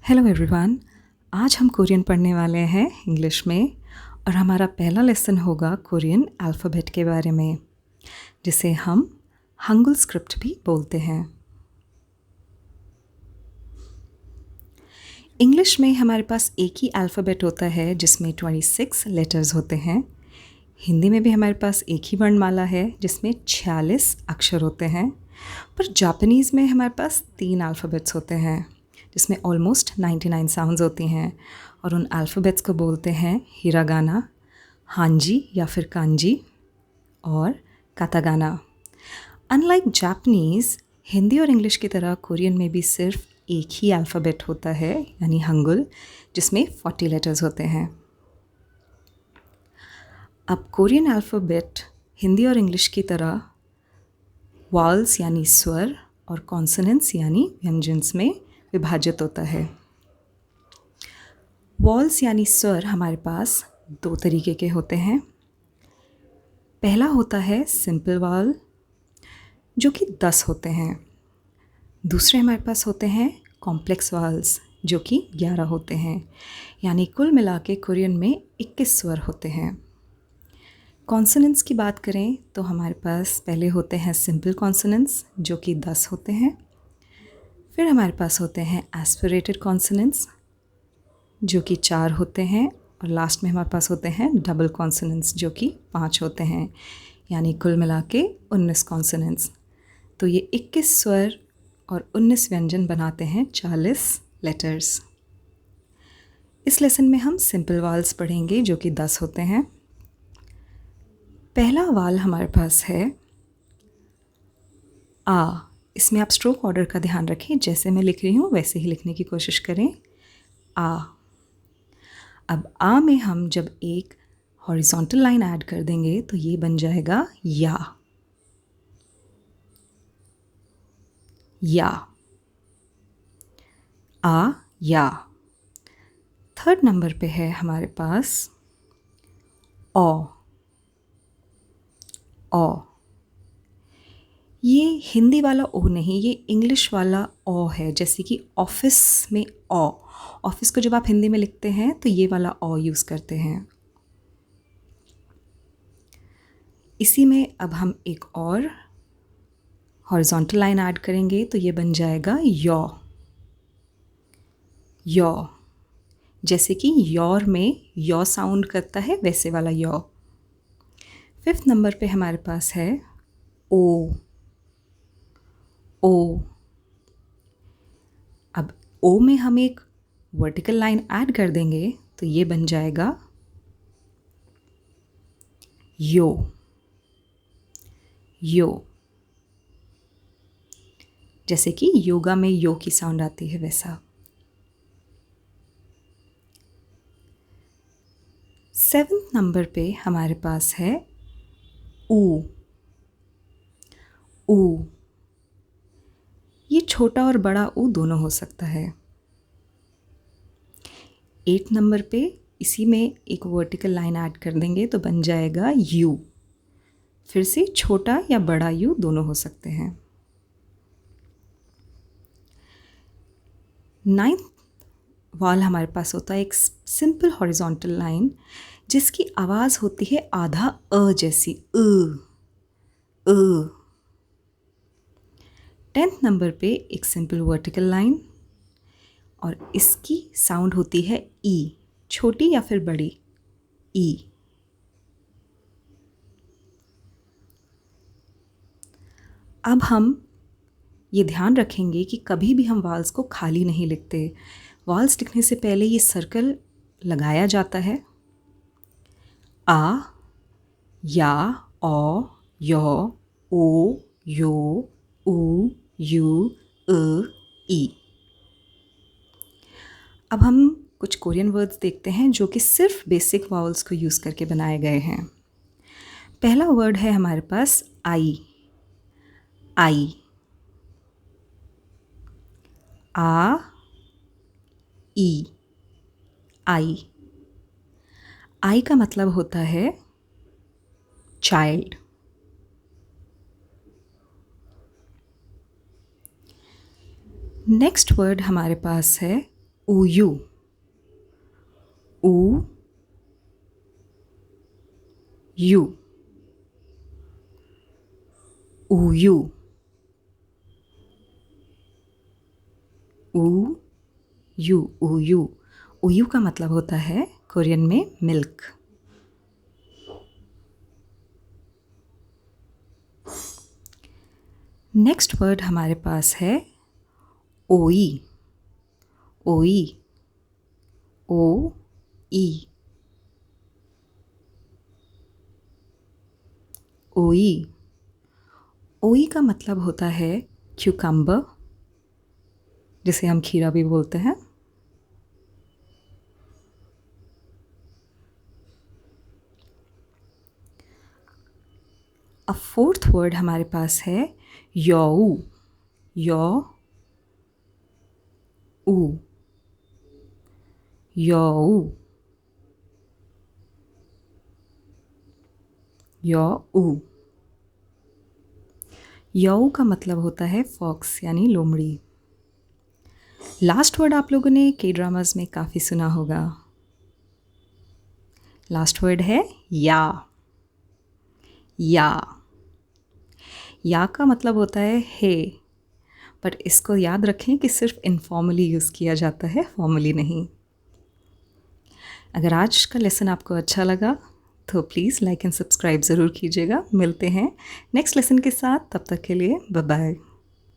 Hello everyone. आज हम Korean पढ़ने वाले हैं इंग्लिश में और हमारा पहला लेसन होगा कोरियन अल्फ़ाबेट के बारे में, जिसे हम हंगुल स्क्रिप्ट भी बोलते हैं। इंग्लिश में हमारे पास एक ही अल्फ़ाबेट होता है जिसमें 26 लेटर्स होते हैं। हिंदी में भी हमारे पास एक ही वर्णमाला है जिसमें 46 अक्षर होते हैं, पर जापानीज़ में हमारे पास 3 अल्फ़ाबेट्स होते हैं जिसमें ऑलमोस्ट 99 साउंड्स होती हैं और उन अल्फ़ाबेट्स को बोलते हैं हिरागाना, हांजी या फिर कांजी और कातागाना। अनलाइक जापानीज़, हिंदी और इंग्लिश की तरह कोरियन में भी सिर्फ एक ही अल्फ़ाबेट होता है यानी हंगुल, जिसमें 40 लेटर्स होते हैं। अब कोरियन अल्फ़ाबेट हिंदी और इंग्लिश की तरह वॉल्स यानी स्वर और कॉन्सोनेंट्स यानी व्यंजन्स में विभाजित होता है। वॉल्स यानी स्वर हमारे पास 2 तरीके के होते हैं। पहला होता है सिंपल वॉल जो कि 10 होते हैं। दूसरे हमारे पास होते हैं कॉम्प्लेक्स वॉल्स जो कि 11 होते हैं, यानी कुल मिला के कोरियन में 21 स्वर होते हैं। कॉन्सोनेंट्स की बात करें तो हमारे पास पहले होते हैं सिंपल कॉन्सोनेंट्स जो कि 10 होते हैं। फिर हमारे पास होते हैं एस्पिरेटेड कॉन्सोनेंट्स जो कि 4 होते हैं और लास्ट में हमारे पास होते हैं डबल कॉन्सोनेंट्स जो कि 5 होते हैं, यानी कुल मिला के 19 कॉन्सोनेंट्स। तो ये 21 स्वर और 19 व्यंजन बनाते हैं 40 लेटर्स। इस लेसन में हम सिंपल वाल्स पढ़ेंगे जो कि 10 होते हैं। पहला वाल हमारे पास है आ। इसमें आप स्ट्रोक ऑर्डर का ध्यान रखें, जैसे मैं लिख रही हूँ वैसे ही लिखने की कोशिश करें। आ। अब आ में हम जब एक हॉरिजॉन्टल लाइन ऐड कर देंगे तो ये बन जाएगा या। या, आ या। थर्ड नंबर पे है हमारे पास ओ। ओ। ये हिंदी वाला ओ नहीं, ये इंग्लिश वाला ओ है, जैसे कि ऑफिस में ओ। ऑफिस को जब आप हिंदी में लिखते हैं तो ये वाला ओ यूज़ करते हैं। इसी में अब हम एक और हॉरिजॉन्टल लाइन ऐड करेंगे तो ये बन जाएगा यौ। यौ, जैसे कि योर में यौ साउंड करता है वैसे वाला यौ। फिफ्थ नंबर पे हमारे पास है ओ। ओ। अब ओ में हम एक वर्टिकल लाइन ऐड कर देंगे तो ये बन जाएगा यो। यो, जैसे कि योगा में यो की साउंड आती है वैसा। 7th नंबर पे हमारे पास है ऊ। ऊ, ये छोटा और बड़ा ऊ दोनों हो सकता है। 8 नंबर पे इसी में एक वर्टिकल लाइन ऐड कर देंगे तो बन जाएगा यू। फिर से छोटा या बड़ा यू दोनों हो सकते हैं। 9th वाल हमारे पास होता है एक सिंपल हॉरिजॉन्टल लाइन जिसकी आवाज़ होती है आधा अ जैसी, अ। 10th नंबर पे एक सिंपल वर्टिकल लाइन और इसकी साउंड होती है ई, छोटी या फिर बड़ी, ई। अब हम ये ध्यान रखेंगे कि कभी भी हम वाल्स को खाली नहीं लिखते। वाल्स लिखने से पहले ये सर्कल लगाया जाता है। आ, या, ओ, यो, ओ, यो, ऊ, यू, ई। अब हम कुछ कोरियन वर्ड्स देखते हैं जो कि सिर्फ बेसिक वावल्स को यूज़ करके बनाए गए हैं। पहला वर्ड है हमारे पास आई। आई, आ, ई, आई। आई का मतलब होता है चाइल्ड। नेक्स्ट वर्ड हमारे पास है उयू, ऊ यू, उयू, ऊ यू, उयू। उयू का मतलब होता है कोरियन में मिल्क। नेक्स्ट वर्ड हमारे पास है ओई, ओई, ओ ई, ओई। ओई का मतलब होता है क्यूकम्बर, जिसे हम खीरा भी बोलते हैं। अब फोर्थ वर्ड हमारे पास है योऊ, यो ऊ, योऊ, यो ऊ। योऊ का मतलब होता है फॉक्स यानी लोमड़ी। लास्ट वर्ड आप लोगों ने के ड्रामास में काफ़ी सुना होगा। लास्ट वर्ड है या, या। या का मतलब होता है हे, बट इसको याद रखें कि सिर्फ इनफॉर्मली यूज़ किया जाता है, फॉर्मली नहीं। अगर आज का लेसन आपको अच्छा लगा तो प्लीज़ लाइक एंड सब्सक्राइब ज़रूर कीजिएगा। मिलते हैं नेक्स्ट लेसन के साथ, तब तक के लिए बाय बाय।